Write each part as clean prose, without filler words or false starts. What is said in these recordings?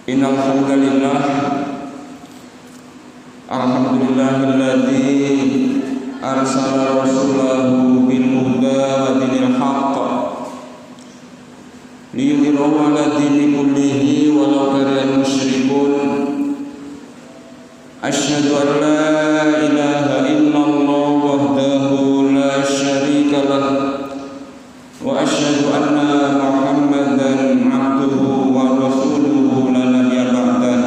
Innal hamdalillah alhamdulillahilladzi arsala rasulahu bil huda wa dinil haqq liyudhhirahu 'ala dini kullihi walau karihal musyrikun. Asyhadu an la ilaha illallah wahdahu la syarika lah wa asyhadu anna Muhammadan 'abduhu wa rasuluhu la nabiyya ba'dah.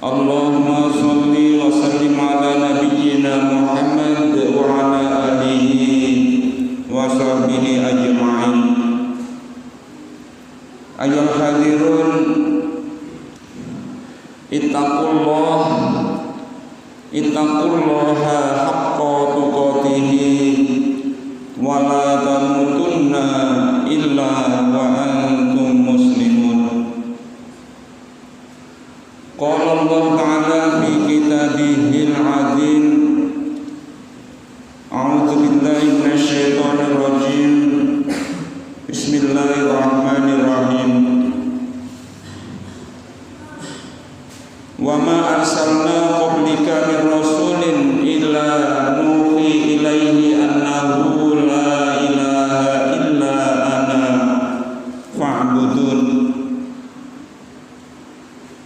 Allahumma shalli wa sallim ala nabiyyina Muhammad wa ala alihi wa sahbihi ajma'in. Ayyuhal hadirun, ittaqullaha haqqa tuqatih wa la tamutunna illa wa antum muslimun. Qala Allah ta'ala fi kitabihil 'azim, a'udzu billahi minasy syaithanir rajim. Bismillahirrahmanirrahim. Wa ma arsalna qablika min rasulin illa nuhi ilaihi annahu la ilaha illa ana fa'budun.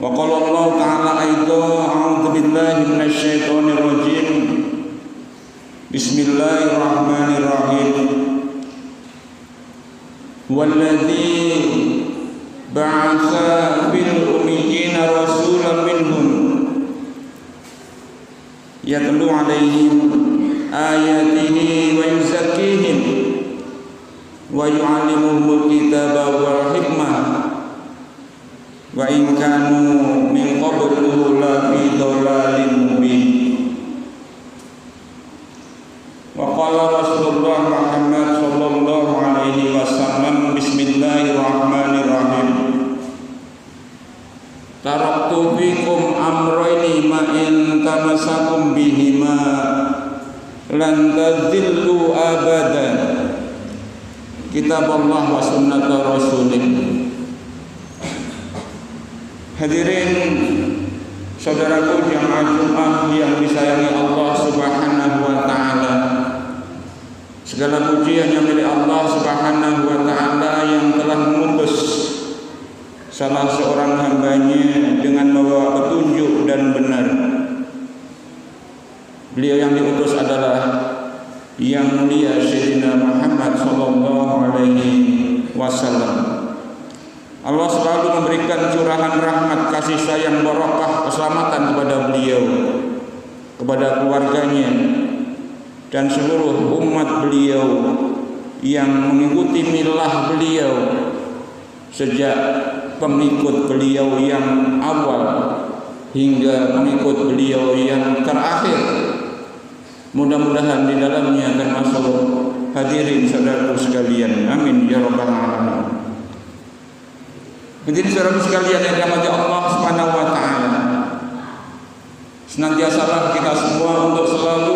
Wa qala Allah ta'ala aidan, a'udzu billahi minasy syaithanir rajim. Bismillahirrahmanirrahim. Walladzi ba'atsa fil ummiyina rasulan minhum yatlu 'alaihim ayatihi wa yuzakkihim wa yu'allimuhumul kitaba wal hikmah wa in kanu min qablu la fi dhalalin mubin. Wa qala Rasulullah Muhammad sallallahu alaihi wasallam, bismillahirrahmanirrahim. Taraktu fikum amrayni ma in tamasakum bihima lan tadillu abadan, kitab Allah wa sunnat rasulih. Hadirin saudaraku jamaah Jumat yang disayangi Allah Subhanahu wa taala, segala pujian yang milik Allah Subhanahu wa taala yang telah mengutus salah seorang hambanya dengan membawa petunjuk dan benar. Beliau yang diutus adalah yang mulia Sayyidina Muhammad sallallahu alaihi wasallam. Allah selalu memberikan curahan rahmat, kasih sayang, barokah, keselamatan kepada beliau, kepada keluarganya dan seluruh umat beliau yang mengikuti milah beliau sejak pengikut beliau yang awal hingga pengikut beliau yang terakhir. Mudah-mudahan di dalamnya termasuk hadirin saudaraku sekalian. Amin ya rabbal alamin. Hadirin saudaraku sekalian yang dirahmati Allah Subhanahu wa taala, senantiasalah kita semua untuk selalu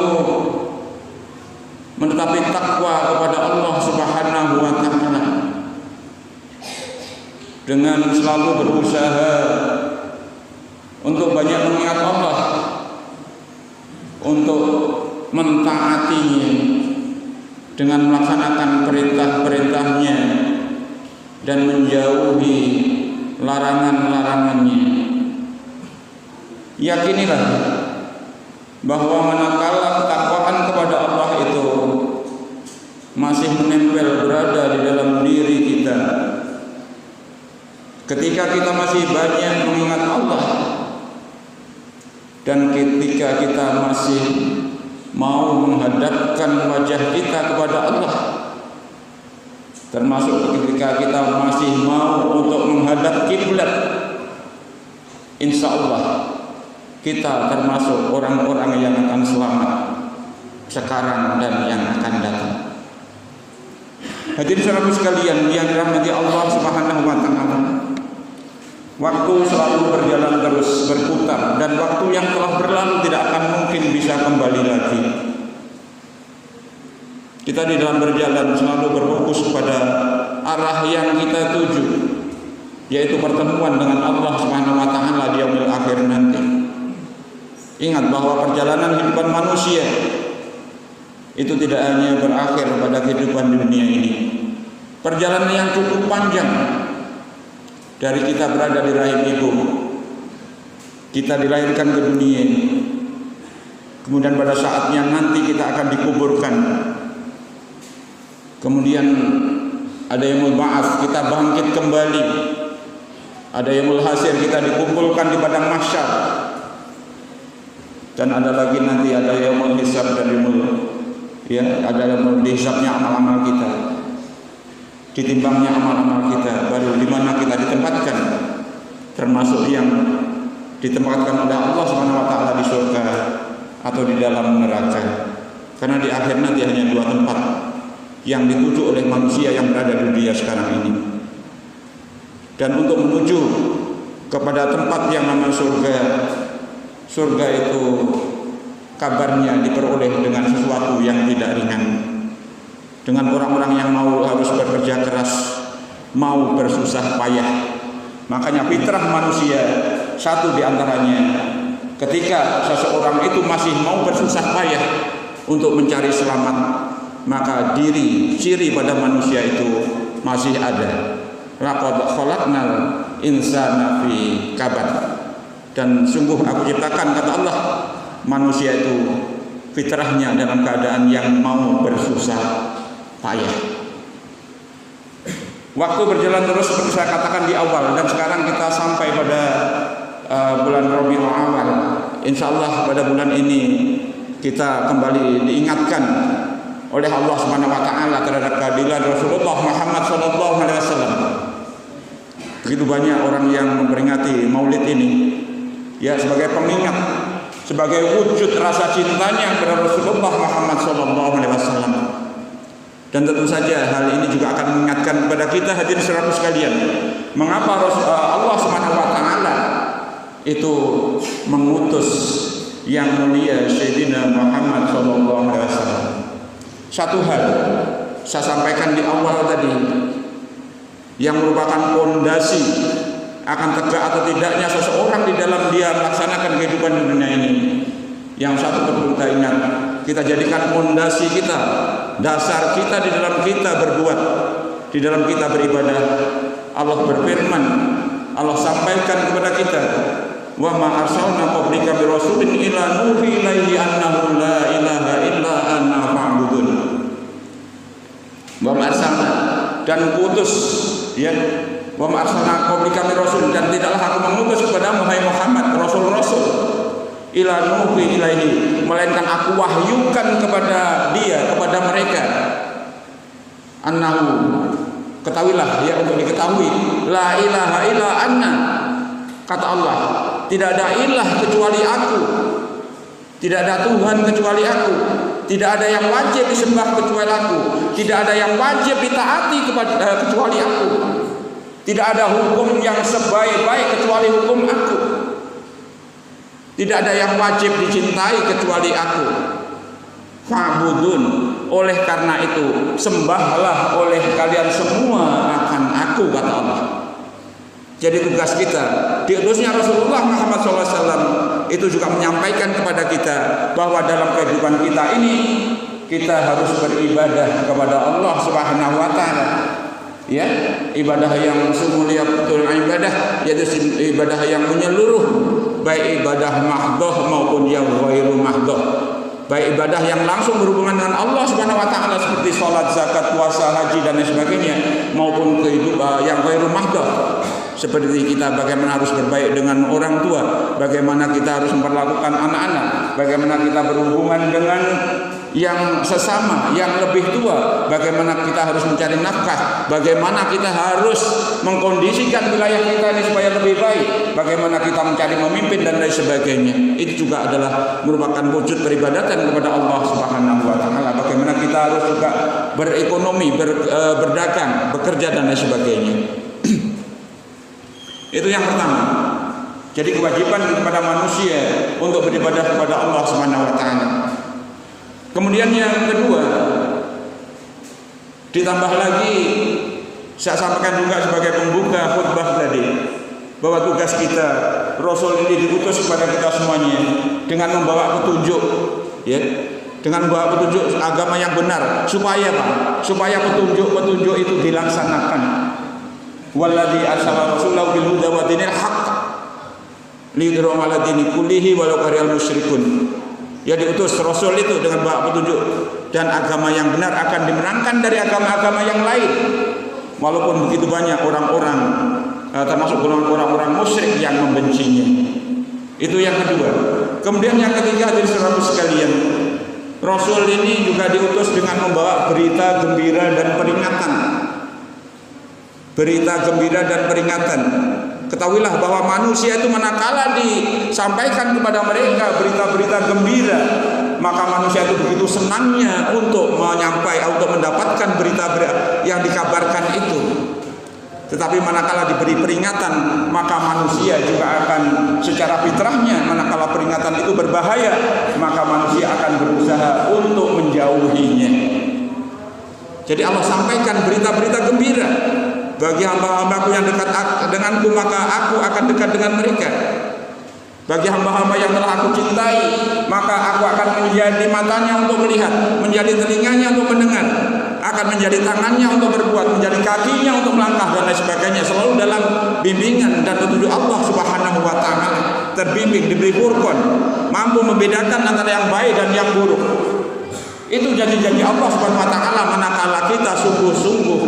menetapi takwa kepada Allah Subhanahu wa taala dengan selalu berusaha untuk banyak mengingat Allah, untuk mentaatinya dengan melaksanakan perintah-perintahnya dan menjauhi larangan-larangannya. Yakinilah bahwa manakala ketakwaan kepada Allah itu masih menempel berada di dalam diri kita, ketika kita masih banyak mengingat Allah dan ketika kita masih mau menghadapkan wajah kita kepada Allah, termasuk ketika kita masih mau untuk menghadap kiblat, insya Allah kita termasuk orang-orang yang akan selamat sekarang dan yang akan datang. Hadirin saudaraku sekalian yang dirahmati Allah Subhanahu wa taala, waktu selalu berjalan terus berputar dan waktu yang telah berlalu tidak akan mungkin bisa kembali lagi. Kita di dalam berjalan selalu berfokus pada arah yang kita tuju. yaitu pertemuan dengan Allah Subhanahu wa taala di yaumil akhir nanti. Ingat bahwa perjalanan kehidupan manusia itu tidak hanya berakhir pada kehidupan dunia ini. Perjalanan yang cukup panjang dari kita berada di rahim ibu, kita dilahirkan ke dunia ini, kemudian pada saatnya nanti kita akan dikuburkan, kemudian ada yaumul ba'ats, kita bangkit kembali, ada yaumul hasyr, kita dikumpulkan di padang mahsyar, dan ada lagi nanti ada yaumul hisab dan ada yaumul hisabnya amal-amal kita, ditimbangnya amal-amal kita, baru di mana kita ditempatkan, termasuk yang ditempatkan oleh Allah Subhanahu wa taala di surga atau di dalam neraka. Karena di akhir nanti hanya dua tempat yang dituju oleh manusia yang berada di dunia sekarang ini. Dan untuk menuju kepada tempat yang namanya surga, surga itu kabarnya diperoleh dengan sesuatu yang tidak ringan, dengan orang-orang yang harus bekerja keras, mau bersusah payah. Makanya fitrah manusia satu diantaranya, ketika seseorang itu masih mau bersusah payah untuk mencari selamat, maka ciri pada manusia itu masih ada. Laqad khalaqnal insana fi kabad. Dan sungguh aku ciptakan, kata Allah, manusia itu fitrahnya dalam keadaan yang mau bersusah payah. Waktu berjalan terus seperti saya katakan di awal, dan sekarang kita sampai pada bulan Rabiul Awal. Insyaallah pada bulan ini kita kembali diingatkan oleh Allah Subhanahu wa taala terhadap keadilan Rasulullah Muhammad sallallahu alaihi wasallam. Begitu banyak orang yang memperingati Maulid ini ya sebagai pengingat, sebagai wujud rasa cintanya kepada Rasulullah Muhammad sallallahu alaihi wasallam. Dan tentu saja hal ini juga akan mengingatkan kepada kita hadirin sekalian sekalian, mengapa Allah Subhanahu wa taala itu mengutus yang mulia Sayyidina Muhammad sallallahu alaihi wasallam. Satu hal saya sampaikan di awal tadi, yang merupakan fondasi akan tegak atau tidaknya seseorang di dalam dia melaksanakan kehidupan di dunia ini. Yang satu perlu kita ingat, kita jadikan fondasi kita, dasar kita di dalam kita berbuat, di dalam kita beribadah. Allah berfirman, Allah sampaikan kepada kita, wa ma arsalna qablika bi rasulin illa nuhi ilaihi annahu la ilaha illa ana fa'budun. Wa ma arsalna, dan putus ya, wa ma arsalna qablika bi rasul, dan tidaklah aku mengutus kepada Muhammad rasul-rasul ila nuhi ilaihi, melainkan aku wahyukan kepada dia, kepada mereka, annahu, ketahuilah ya, untuk diketahui, la ilaha illa anna, kata Allah, tidak ada ilah kecuali aku, tidak ada Tuhan kecuali aku, tidak ada yang wajib disembah kecuali aku, tidak ada yang wajib ditaati kecuali aku, tidak ada hukum yang sebaik-baik kecuali hukum aku, tidak ada yang wajib dicintai kecuali aku. Fa'budun, oleh karena itu sembahlah oleh kalian semua akan aku, kata Allah. Jadi tugas kita, diutusnya Rasulullah Muhammad SAW itu juga menyampaikan kepada kita bahwa dalam kehidupan kita ini kita harus beribadah kepada Allah Subhanahu wa taala. Ya, ibadah yang semulia betul ibadah, yaitu ibadah yang menyeluruh, baik ibadah mahdhah maupun yang ghairu mahdhah, baik ibadah yang langsung berhubungan dengan Allah Subhanahu wa taala seperti salat, zakat, puasa, haji dan lain sebagainya, maupun kehidupan yang ghairu mahdhah seperti kita bagaimana harus berbaik dengan orang tua, bagaimana kita harus memperlakukan anak-anak, bagaimana kita berhubungan dengan yang sesama, yang lebih tua, bagaimana kita harus mencari nafkah, bagaimana kita harus mengkondisikan wilayah kita ini supaya lebih baik, bagaimana kita mencari pemimpin dan lain sebagainya. Itu juga adalah merupakan wujud peribadatan kepada Allah Subhanahu wa taala. Bagaimana kita harus juga berekonomi, berdagang, bekerja dan lain sebagainya. Itu yang pertama. Jadi kewajiban kepada manusia untuk beribadah kepada Allah Subhanahu wa taala. Kemudian yang kedua, ditambah lagi Saya sampaikan juga sebagai pembuka khutbah tadi bahwa tugas kita, Rasul ini diutus kepada kita semuanya dengan membawa petunjuk, ya, dengan membawa petunjuk agama yang benar. Supaya apa? Supaya petunjuk itu dilaksanakan. Walladzi arsala rasulahu bil huda wa dinil haqq liyudhhirahu 'ala dini kullihi walau karihal musyrikun. Ya, diutus Rasul itu dengan bawa petunjuk dan agama yang benar akan dimenangkan dari agama-agama yang lain. Walaupun begitu banyak orang-orang termasuk golongan orang-orang musyrik yang membencinya. Itu yang kedua. Kemudian yang ketiga, hadirin saudara sekalian, Rasul ini juga diutus dengan membawa berita gembira dan peringatan. Berita gembira dan peringatan. Ketahuilah bahwa manusia itu manakala disampaikan kepada mereka berita-berita gembira, maka manusia itu begitu senangnya untuk mendapatkan berita-berita yang dikabarkan itu. Tetapi manakala diberi peringatan, maka manusia juga akan secara fitrahnya, manakala peringatan itu berbahaya, maka manusia akan berusaha untuk menjauhinya. Jadi Allah sampaikan berita-berita gembira. Bagi hamba-hambaku yang dekat denganku, maka aku akan dekat dengan mereka. Bagi hamba-hamba yang telah aku cintai, maka aku akan menjadi matanya untuk melihat, menjadi telinganya untuk mendengar, akan menjadi tangannya untuk berbuat, menjadi kakinya untuk melangkah, dan lain sebagainya. Selalu dalam bimbingan dan petunjuk Allah Subhanahu wa ta'ala. Terbimbing, diberi furqan, mampu membedakan antara yang baik dan yang buruk. Itu janji-janji Allah Subhanahu wa ta'ala manakala kita sungguh-sungguh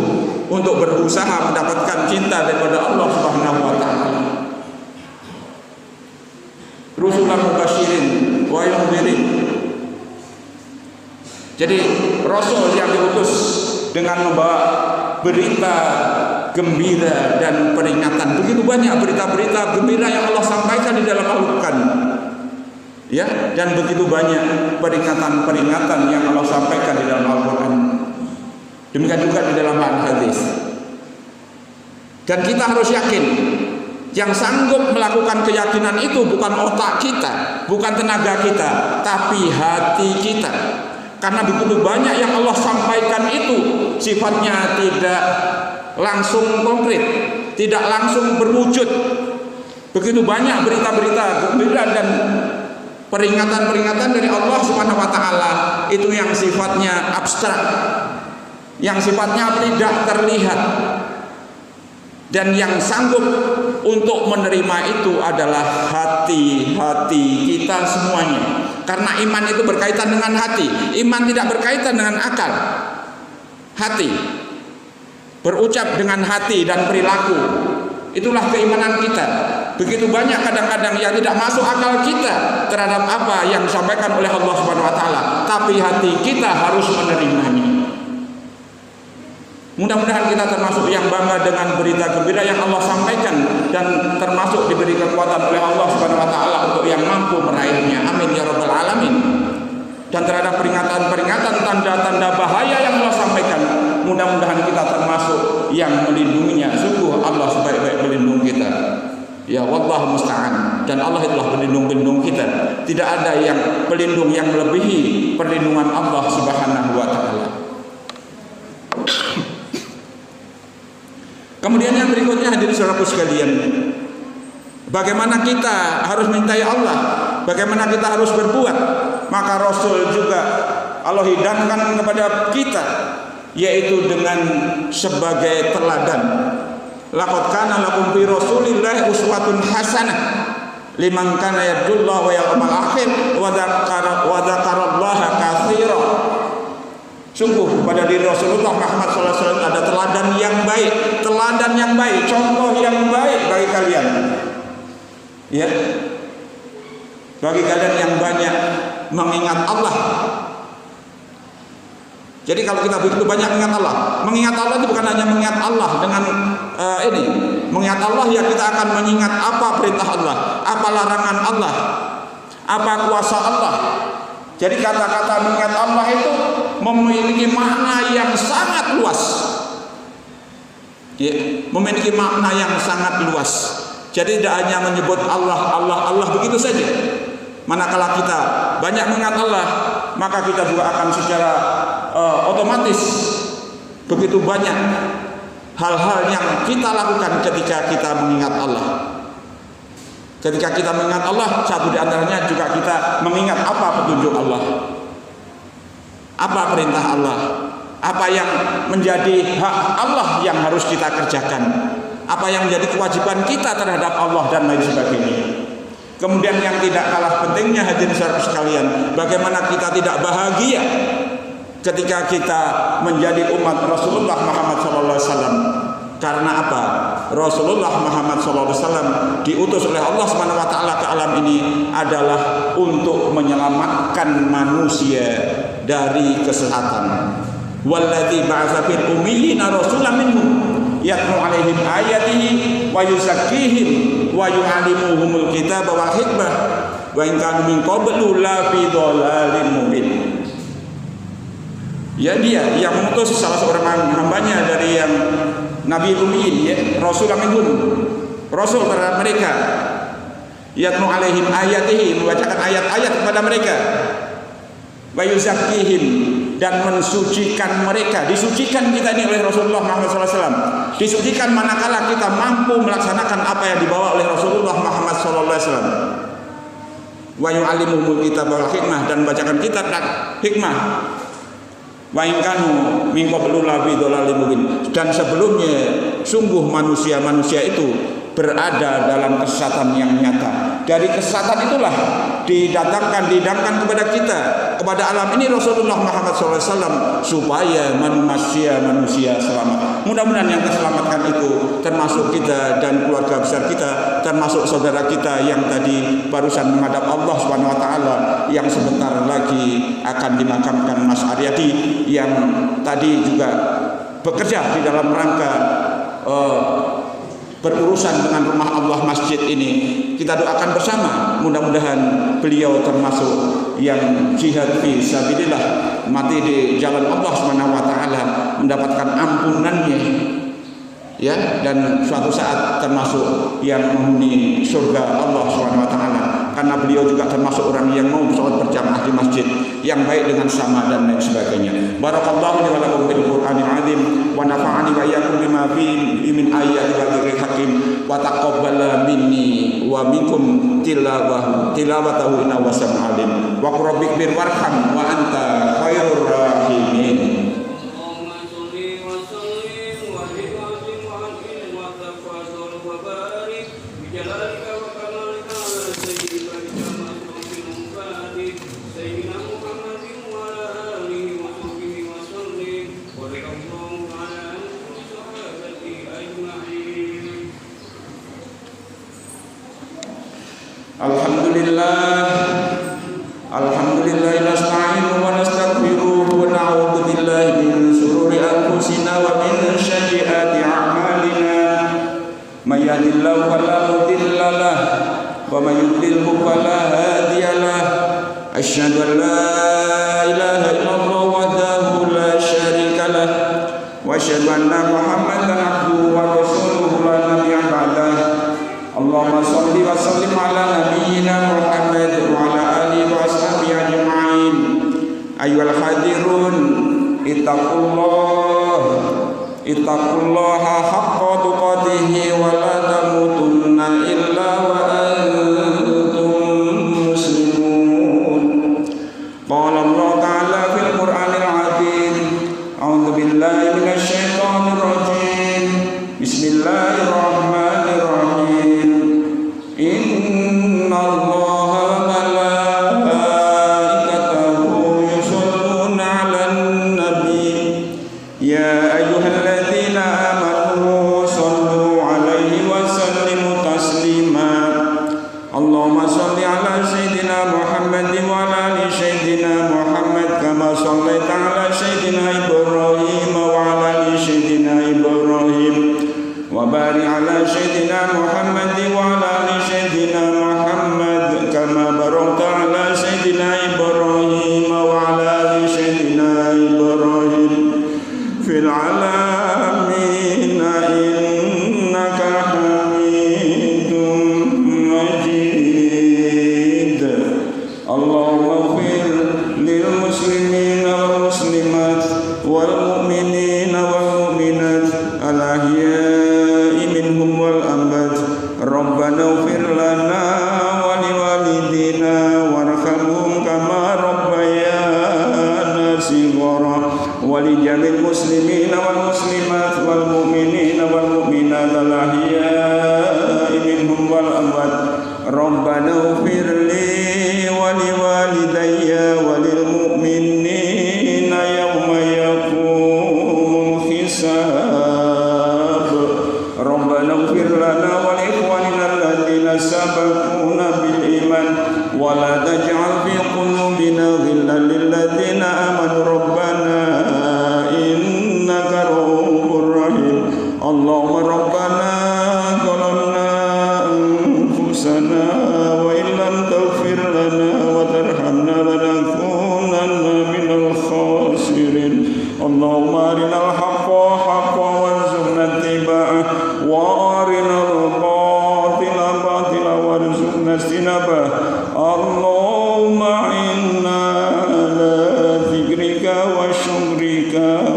untuk berusaha mendapatkan cinta daripada Allah Subhanahu wa ta'ala. Rusulan mubasyirin wa yundhirin. Jadi Rasul yang diutus dengan membawa berita gembira dan peringatan. Begitu banyak berita-berita gembira yang Allah sampaikan di dalam Al-Quran, ya, dan begitu banyak peringatan-peringatan yang Allah sampaikan di dalam Al-Quran. Demikian juga di dalam hadis. Dan kita harus yakin, yang sanggup melakukan keyakinan itu bukan otak kita, bukan tenaga kita, tapi hati kita. Karena begitu banyak yang Allah sampaikan itu sifatnya tidak langsung konkret, tidak langsung berwujud. Begitu banyak berita-berita gembira dan peringatan-peringatan dari Allah Subhanahu wa ta'ala itu yang sifatnya abstrak, yang sifatnya tidak terlihat. Dan yang sanggup untuk menerima itu adalah hati-hati kita semuanya. Karena iman itu berkaitan dengan hati. Iman tidak berkaitan dengan akal. Hati. Berucap dengan hati dan perilaku. Itulah keimanan kita. Begitu banyak kadang-kadang yang tidak masuk akal kita terhadap apa yang disampaikan oleh Allah Subhanahu wa ta'ala. Tapi hati kita harus menerimanya. Mudah-mudahan kita termasuk yang bangga dengan berita gembira yang Allah sampaikan, dan termasuk diberi kekuatan oleh Allah Subhanahu wa ta'ala untuk yang mampu meraihnya. Amin ya rabbal alamin. Dan terhadap peringatan-peringatan, tanda-tanda bahaya yang Allah sampaikan, mudah-mudahan kita termasuk yang melindunginya. Sungguh Allah sebaik-baik pelindung kita. Ya wallahu musta'an. Dan Allah itulah pelindung-pelindung kita. Tidak ada yang pelindung yang melebihi perlindungan Allah Subhanahu wa ta'ala. Kemudian yang berikutnya, hadirin saudaraku sekalian, bagaimana kita harus mencintai Allah, bagaimana kita harus berbuat. Maka Rasul juga Allah hidangkan kepada kita, yaitu dengan sebagai teladan. Laqad kana lakum fi Rasulillah uswatun hasanah liman kana yarjullaha wal yawmal akhir wa dzakarallaha katsira. Sungguh pada diri Rasulullah Muhammad SAW ada teladan yang baik, contoh yang baik bagi kalian, ya, bagi kalian yang banyak mengingat Allah. Jadi kalau kita begitu banyak mengingat Allah itu bukan hanya mengingat Allah dengan mengingat Allah, ya kita akan mengingat apa perintah Allah, apa larangan Allah, apa kuasa Allah. Jadi kata-kata mengingat Allah itu memiliki makna yang sangat luas, ya, memiliki makna yang sangat luas. Jadi tidak hanya menyebut Allah begitu saja. Manakala kita banyak mengingat Allah, maka kita juga akan secara otomatis begitu banyak hal-hal yang kita lakukan ketika kita mengingat Allah. Ketika kita mengingat Allah, satu di antaranya juga kita mengingat apa petunjuk Allah, apa perintah Allah, apa yang menjadi hak Allah yang harus kita kerjakan, apa yang menjadi kewajiban kita terhadap Allah dan lain sebagainya. Kemudian yang tidak kalah pentingnya hadirin sekalian, bagaimana kita tidak bahagia ketika kita menjadi umat Rasulullah Muhammad SAW. Karena apa? Rasulullah Muhammad SAW diutus oleh Allah Subhanahu wa taala ke alam ini adalah untuk menyelamatkan manusia dari kesesatan. Walladzi ba'atsa fil ummiyina rasulan minhum yatlu 'alaihim ayatihi wa yuzakkihim wa yu'allimuhumul kitaba wal hikmah wa in kanu min qablu la fi dhalalin mubin. Ya, dia yang mengutus salah seorang hambanya dari yang Nabi Ummiyin, ya, Rasul minhum, Rasul terhadap mereka, yatlu 'alaihim ayatihi, membacakan ayat-ayat kepada mereka, wa yuzakkihim, dan mensucikan mereka. Disucikan kita ini oleh Rasulullah Muhammad SAW. Disucikan manakala kita mampu melaksanakan apa yang dibawa oleh Rasulullah Muhammad SAW. Wa yu'allimuhumul kitaba wal hikmah, dan membacakan kitab dan hikmah. Wa in kanu min qablu la fi dhalalin mubin, dan sebelumnya sungguh manusia-manusia itu berada dalam kesesatan yang nyata. Dari kesesatan itulah dihidangkan kepada kita, kepada alam ini Rasulullah Muhammad SAW, supaya manusia selamat. Mudah-mudahan yang terselamatkan itu termasuk kita dan keluarga besar kita, termasuk saudara kita yang tadi barusan menghadap Allah Subhanahu wa taala, yang sebentar lagi akan dimakamkan Mas Aryadi, yang tadi juga bekerja di dalam rangka berurusan dengan rumah Allah masjid ini. Kita doakan bersama, mudah-mudahan beliau termasuk yang jihad fi sabilillah, mati di jalan Allah Subhanahu wa taala, mendapatkan ampunannya, ya, dan suatu saat termasuk yang menghuni surga Allah Subhanahu wa taala, karena beliau juga termasuk orang yang mau sholat berjamaah di masjid yang baik dengan sama dan lain sebagainya. Barakallahu li wa lakum bil Qur'anil azim wa nafa'ani wa iyyakum bima fihi min ayati wa dzikril hakim wa taqabbala minni wa minkum tilawatahu innahu wasami'ul alim wa qur rabbik warham wa anta khairur rahimin. Alhamdulillah nasta'inu wa nastaghfiruh wa na'udzu billahi min shururi anfusina wa min sayyiati a'malina. May yahdihillahu fala mudilla lahu wa may yudlilhu fala hadiya lahu. Asyhadu an la ilaha illallah wahdahu la syarika lahu wa asyhadu anna Muhammadan abduhu wa rasuluhu la nabiyya ba'dahu. Allahumma shalli wa sallim ala nabiyyina Muhammad wa ala alihi wa ashabihi ajma'in. Ayyuhal hadirun, ittaqullaha haqqa tuqatih wa la tamutunna illa wa antum muslimun. Qala Allah ta'ala fil Qur'anil 'azim, a'udzu billahi minasy syaithanir rajim. Bismillahirrahmanirrahim. Inna Allaha wa malaikatahu yusholluna 'alan nabi ya ayyuhalladzina amanu shallu 'alaihi wa sallimu taslima. Allahumma shalli 'ala sayyidina Muhammad wa 'ala ali sayyidina Muhammad kama shallaita 'ala sayyidina Ibrahim wa 'ala ali sayyidina Ibrahim wa barik 'ala sayyidina Muhammad wa 'ala ali sayyidina Muhammad kama barakta 'ala sayyidina Ibrahim wa 'ala ali sayyidina Ibrahim fil 'alamin innaka Hamidum Majid. Allahumma ighfir lil muslimina wal muslimat wal mu'minina wal mu'minat al ربنا اغفر لنا ولوالدينا وارحمهم كما ربيانا صغارا ولجميع المسلمين والمسلمات والمؤمنين والمؤمنات الأحياء منهم والأموات ربنا اغفر لي ولوالدي وللمؤمنين يوم يقوم الحساب ربنا اغفر لنا ولإخواننا الذين سبقونا بالإيمان ولا تجعل في قلوبنا غلا للذين آمنوا ربنا إنك رؤوف رحيم اللهم ربنا ظلمنا أنفسنا وإن لم تغفر لنا وترحمنا لنكونن من الخاسرين اللهم أرنا الحق حقا وارزقنا اتباعه وأرنا الباطل باطلا وارزقنا اجتنابه اللهم أعنا على ذكرك وشكرك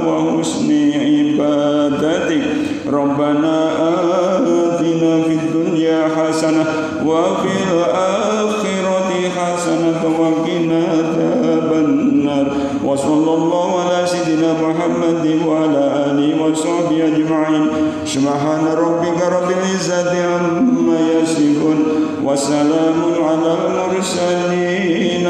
وحسن عبادتك ربنا آتنا في الدنيا حسنة وفي الآخرة حسنة وقنا عذاب النار وصلى الله على سيدنا محمد وعلى آله وصحبه أجمعين سبحان ربك رب العزة عما يصفون وسلام على المرسلين